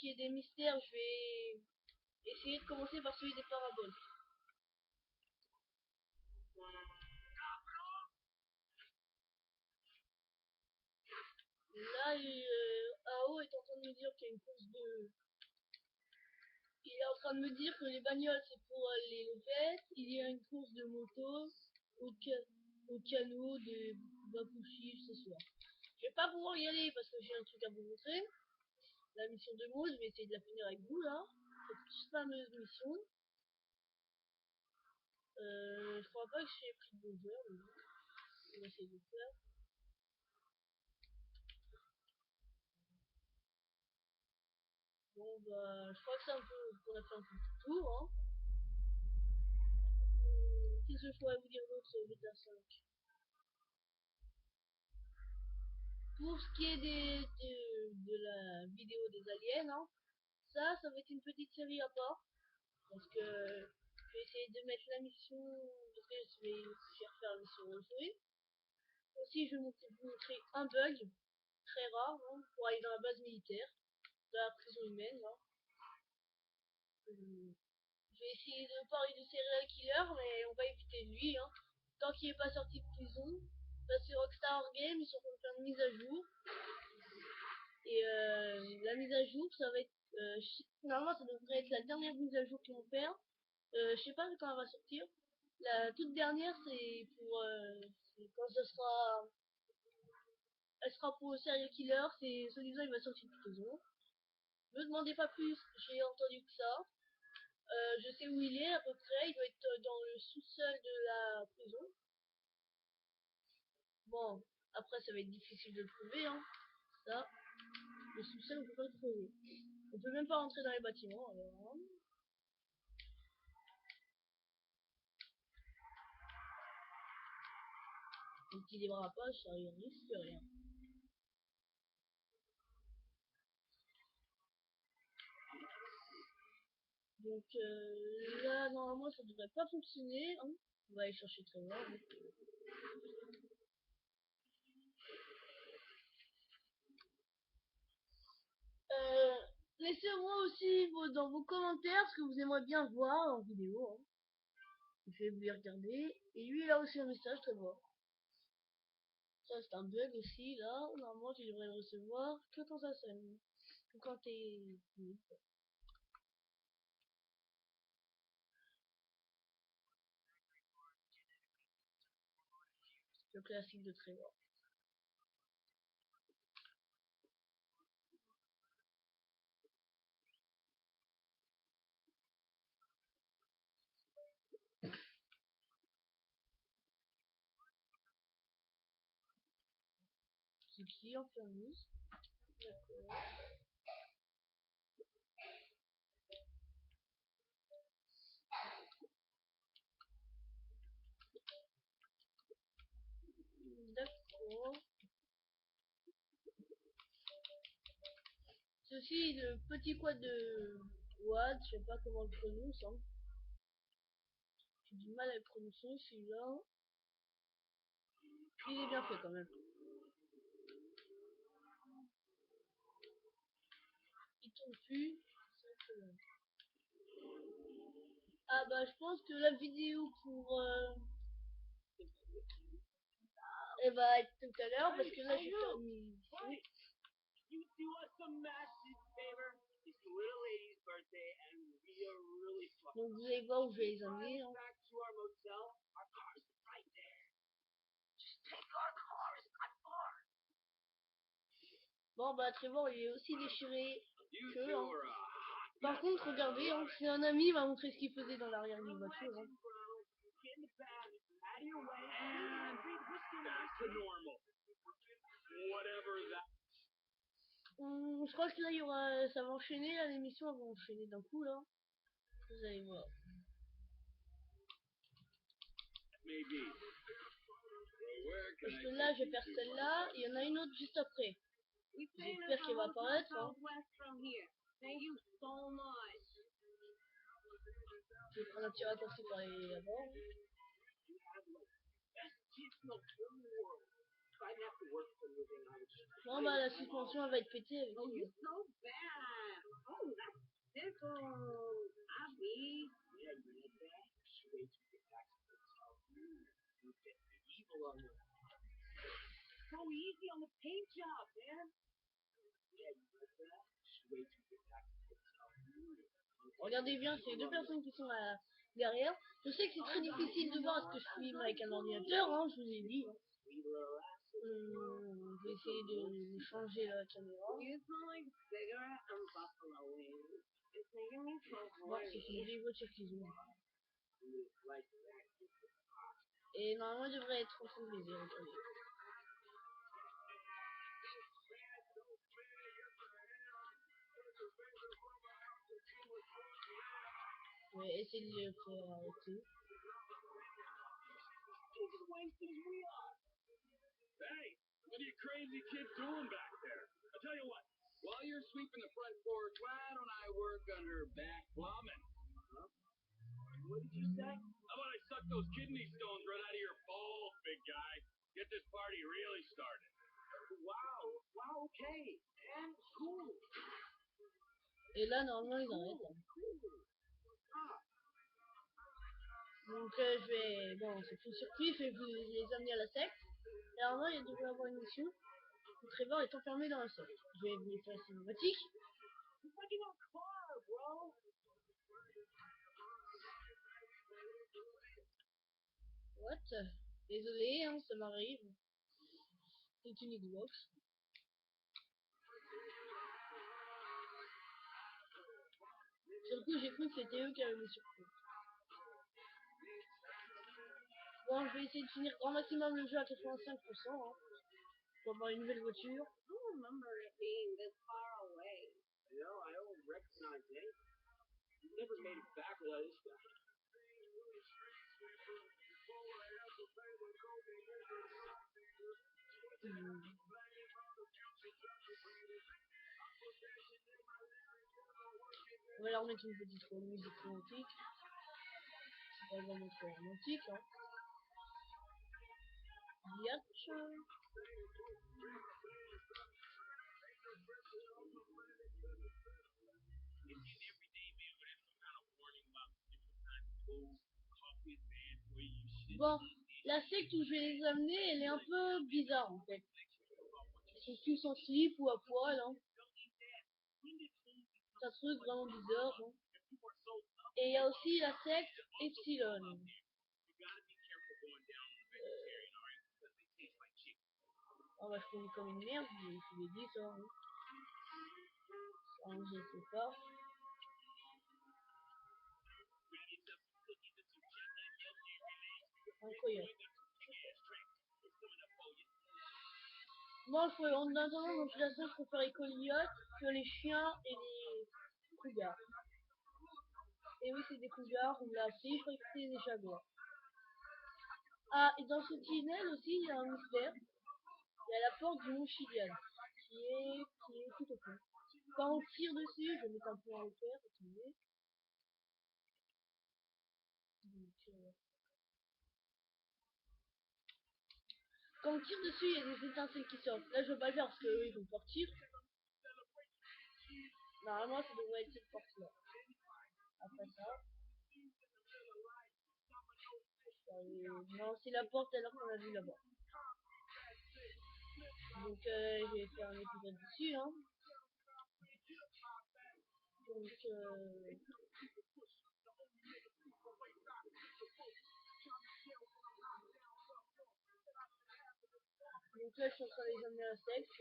qui est des mystères, je vais essayer de commencer par celui des paraboles. Là, AO est en train de me dire qu'il y a une course de... Il est en train de me dire que les bagnoles c'est pour les lopettes. Il y a une course de moto au canot de Bakushi ce soir. Je vais pas pouvoir y aller parce que j'ai un truc à vous montrer. La mission de Maud, je vais essayer de la finir avec vous là. Cette fameuse mission. Je crois pas que j'ai pris de 2 heures, mais bon. On va essayer de le faire. Bon bah, je crois que c'est un peu qu'on a fait un peu le tour, hein. Qu'est-ce que je pourrais vous dire d'autre sur GTA 5? Pour ce qui est de la vidéo des aliens, hein, ça va être une petite série à part. Parce que je vais essayer de mettre la mission, parce que je vais refaire la mission Roll. Aussi, je vais vous montrer un bug très rare, hein, pour aller dans la base militaire, dans la prison humaine. Là. Je vais essayer de parler de serial killer, mais on va éviter lui. Hein. Tant qu'il n'est pas sorti de prison, parce que Rockstar Games, ils sont en train de faire une mise à jour. Et la mise à jour, ça va être... normalement, ça devrait être la dernière mise à jour qu'ils vont faire. Je sais pas quand elle va sortir. La toute dernière, c'est pour... quand ce sera... Elle sera pour le serial killer, c'est soi-disant il va sortir de prison. Ne me demandez pas plus, j'ai entendu que ça. Je sais où il est à peu près, il doit être dans le sous-sol de la prison. Bon, après ça va être difficile de le trouver, hein. Ça, le sous-sol on peut pas le trouver. On peut même pas rentrer dans les bâtiments, alors. Hein. Donc il débras pas, ça risque rien. Donc là, normalement, ça devrait pas fonctionner. Hein. On va aller chercher Trevor. Hein. Laissez-moi aussi dans vos commentaires ce que vous aimeriez bien voir en vidéo. Hein. Je vais vous les regarder. Et lui, il a aussi un message, Trevor. Ça, c'est un bug aussi, là. Normalement, tu devrais le recevoir que quand ça sonne. Que quand t'es... Le classique de Trevor. C'est qui en famille? D'accord. D'accord. Ceci, le petit quad de Watt, je sais pas comment on le prononce. Hein. J'ai du mal à le prononcer, celui-là. Il est bien fait quand même. Il tombe plus. Ah bah je pense que la vidéo pour elle va être tout à l'heure parce que là j'ai terminé. Donc vous allez voir où je vais les amener. Hein. Bon bah Trevor il est aussi déchiré que hein. Par contre regardez, hein, c'est un ami, il m'a montré ce qu'il faisait dans l'arrière d'une voiture. Hein. Je crois que là il y aura. Ça va enchaîner là, l'émission va enchaîner d'un coup là. Vous allez voir. Parce que là je vais faire celle-là, il y en a une autre juste après. J'espère qu'elle va apparaître. Hein. Je vais prendre un petit raccourci par les avant. Bon bah la suspension elle va être pétée avec lui. Oh, that's Pickles. Abby. Yeah, you like that? Wait till you get back to the hotel. You get evil on them. So easy on the paint job, man. Yeah, you like that? Wait till you get back to the hotel. Regardez bien, c'est deux personnes qui sont derrière. Je sais que c'est très difficile de voir ce que je filme avec un ordinateur, hein, je vous ai dit. Je vais essayer de changer la caméra. You smell like cigarette and buffalo wings. It's making me so Voir horny. si c'est une vieille voiture qu'ils ont. Et normalement, il devrait être en train de baiser, regardez. Je vais essayer de les faire arrêter. Hey, what are you crazy kids doing back there? I tell you what, while you're sweeping the front porch, why don't I work under back plumbing? Huh? What did you say? How about I suck those kidney stones right out of your balls, big guy? Get this party really started. Wow, okay, man, cool. Et là, normalement, ils arrêtent. Donc, je vais. Bon, c'est tout circuit, je vais vous les amener à la secte. Et normalement, il devrait y avoir une mission. Trevor est enfermé dans la secte. Je vais vous laisser la cinématique. What? Désolé, hein, ça m'arrive. C'est une Xbox. Sur le coup, j'ai cru que c'était eux qui avaient mis sur le coup. Bon, je vais essayer de finir grand maximum le jeu à 85%. Hein, pour avoir une nouvelle voiture. I don't remember it being this far away. You know, I don't recognize it. You never made it back without this guy. On va leur mettre une petite musique romantique. C'est pas vraiment trop romantique, hein. Yatch. Bon, la secte où je vais les amener, elle est un peu bizarre en fait. Ils sont tous en slip ou à poil, hein. C'est un truc vraiment bizarre, hein. Et il y a aussi la secte Epsilon. On va finir comme une merde, je vous l'ai dit ça. Hein. Je sais pas. Incroyable. Moi, en attendant mon classement, je préfère les coyotes que les chiens et les cougars. Et oui, c'est des cougars, on l'a appris, je croyais que c'était des jaguars. Ah, et dans ce tunnel aussi, il y a un mystère. Il y a la porte du Mont Chiliad, qui est tout au fond. Quand on tire dessus, je vais mettre un peu en hauteur, attendez. Donc, quand on tire dessus, il y a des étincelles qui sortent. Là, je veux pas le faire parce qu'eux, ils vont partir. Normalement, ça devrait être cette porte-là. Après ça. Non, c'est la porte alors qu'on a vu là-bas. Donc, je vais faire un épisode dessus, hein. Donc, là, je suis en train de les amener à la secte.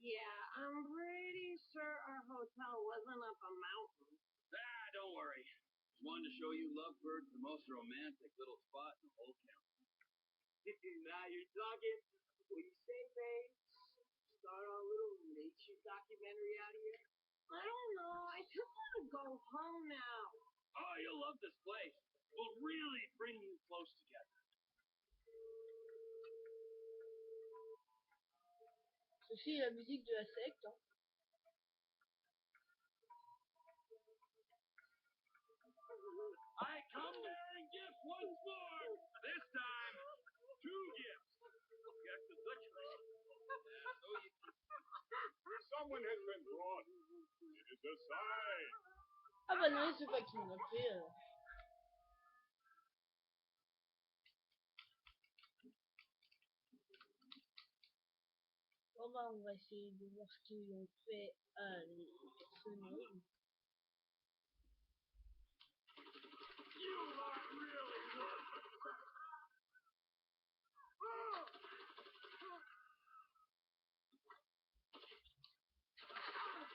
Yeah, I'm pretty sure our hotel wasn't up a mountain. Ah, don't worry. Just wanted to show you Lovebird's the most romantic little spot in the whole county. Now you're talking. What do you say, babe? Start a little nature documentary out of here? I don't know. I just want to go home now. Oh, you'll love this place. We'll really bring you close together. Ceci est la musique de la secte. Hein. I come bearing gifts once more. This time, 2 gifts. Guess the Dutch so you one has been brought. It is a sign. Ah bah non, c'est pas qui m'en a fait. Bon bah on va essayer de voir ce qu'ils ont fait à les personnages.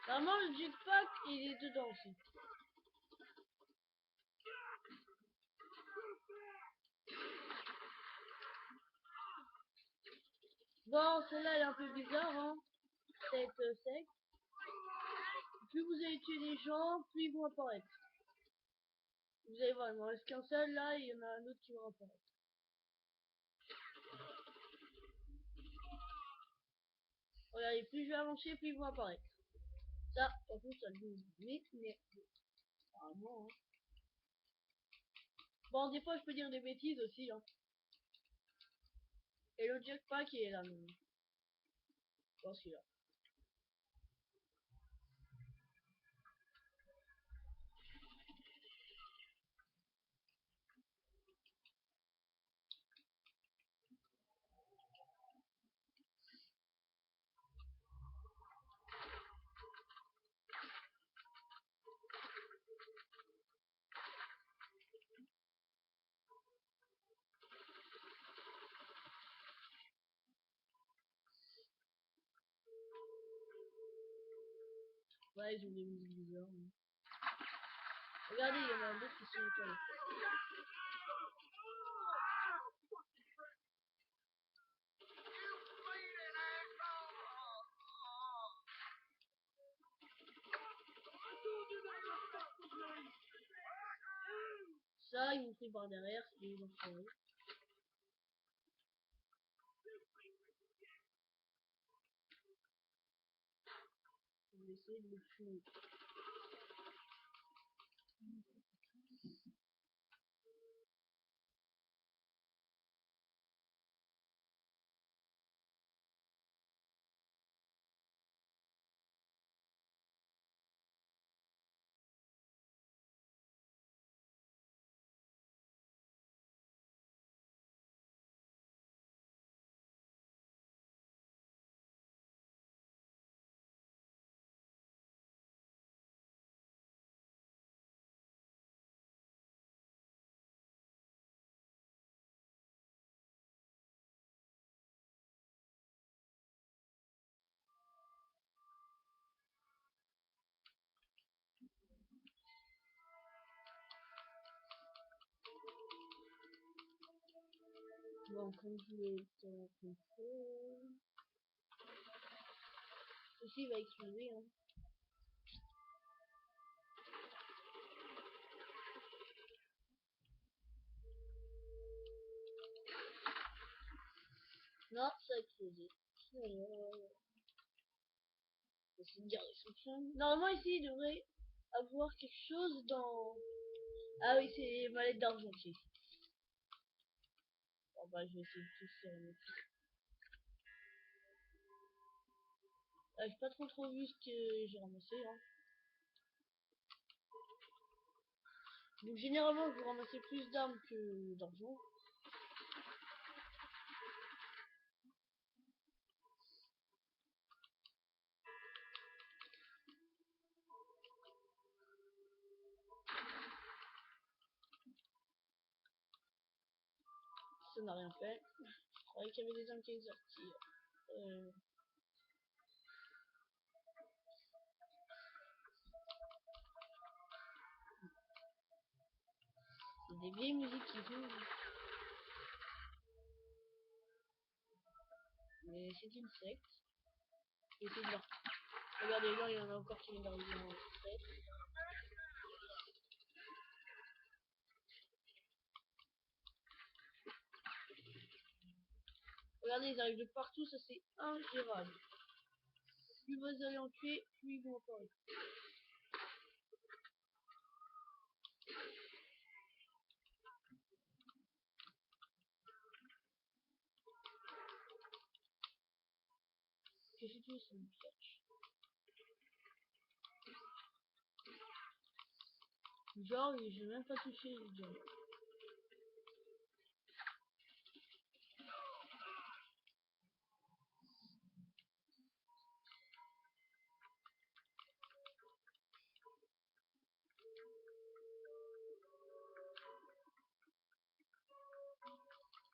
Normalement le jetpack il est dedans aussi. Bon, celle-là elle est un peu bizarre, hein, cette secte. Plus vous allez tuer des gens, plus ils vont apparaître. Vous allez voir, il m'en reste qu'un seul là, et il y en a un autre qui va apparaître. Regardez, plus je vais avancer, plus ils vont apparaître. Ça, par contre, ça le bouge. Mais, apparemment, hein. Bon, des fois, je peux dire des bêtises aussi, hein. Et le jetpack, il est là, même. Je pense qu'il est là. Ouais, ils ont des musiques bizarres. Hein. Regardez, il y en a d'autres qui sont étoilés. Ça, ils m'ont pris par derrière, c'est des enfoirés. Je vais essayer de le tuer. Bon, comme je l'ai compris, ceci va exploser, hein. Non, ça a explosé. C'est de garder son flingue. Normalement, ici, il devrait avoir quelque chose dans... Ah oui, c'est les mallettes d'argent qui est ici. Bon bah, je vais essayer de tout faire. J'ai pas trop vu ce que j'ai ramassé, hein. Donc généralement, vous ramassez plus d'armes que d'argent. Ça n'a rien fait. Je croyais qu'il y avait des armes qui allaient sortir. C'est des vieilles musiques qui jouent. Mais c'est une secte. Je vais essayer de leur... Regardez là, il y en a encore qui viennent d'arriver en secte. Regardez, ils arrivent de partout, ça c'est ingérable. Plus vous allez en tuer, plus ils vont apparaître. Qu'est-ce que c'est une catch? Genre, je vais même pas toucher les gens.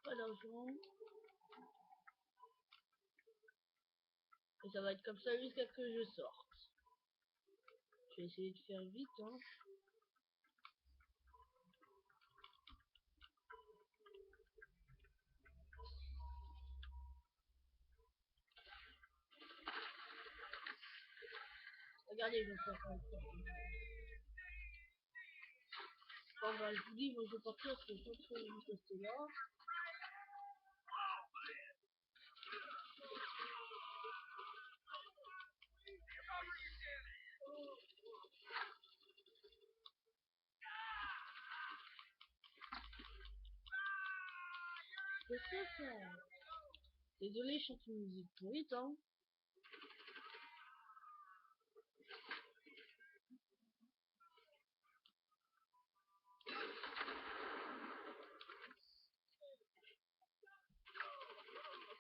Pas d'argent. Et ça va être comme ça jusqu'à ce que je sorte. Je vais essayer de faire vite, hein. Regardez, je vais faire comme ça. Bon, bah, je vous dis, moi je vais partir parce que je pense que je vais rester là. C'est ça. Désolé, je chante une musique pourrite, hein.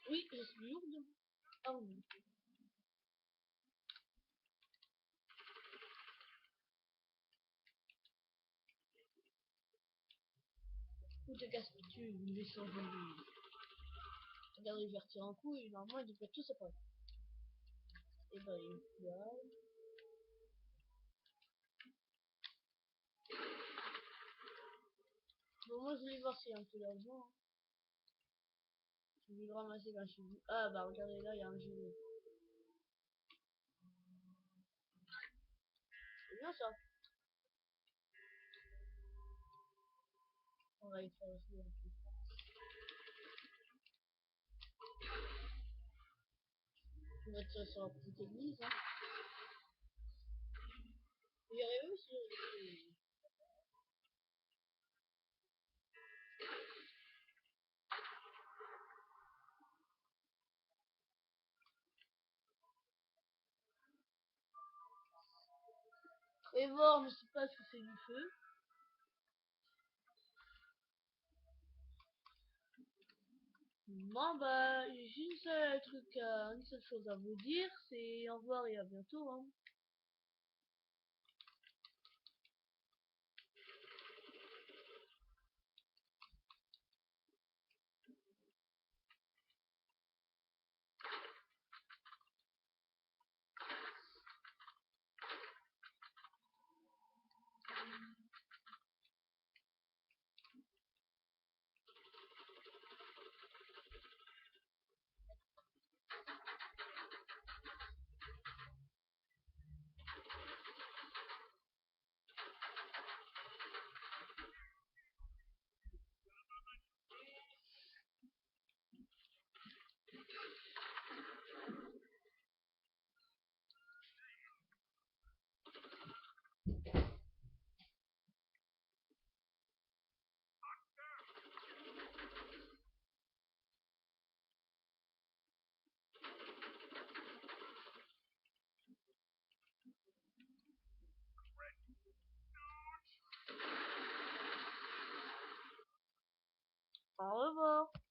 Oui, je suis lourde. Ah oui. Où te casses-tu, une vaisseau de... Regardez, je vais retirer un coup et normalement il devrait tout s'apparaître. Et bah, il là. Bon, moi je voulais voir s'il y a un peu d'argent. Hein. Je vais le ramasser quand je suis venu. Ah bah, regardez là, il y a un gilet. C'est bien ça. On va y faire aussi un peu. Je vais mettre ça sur la petite église. Hein. Vous y arrivez aussi. Et voir, je sais pas ce que c'est du feu. Bon bah, j'ai une seule chose à vous dire, c'est au revoir et à bientôt. Hein.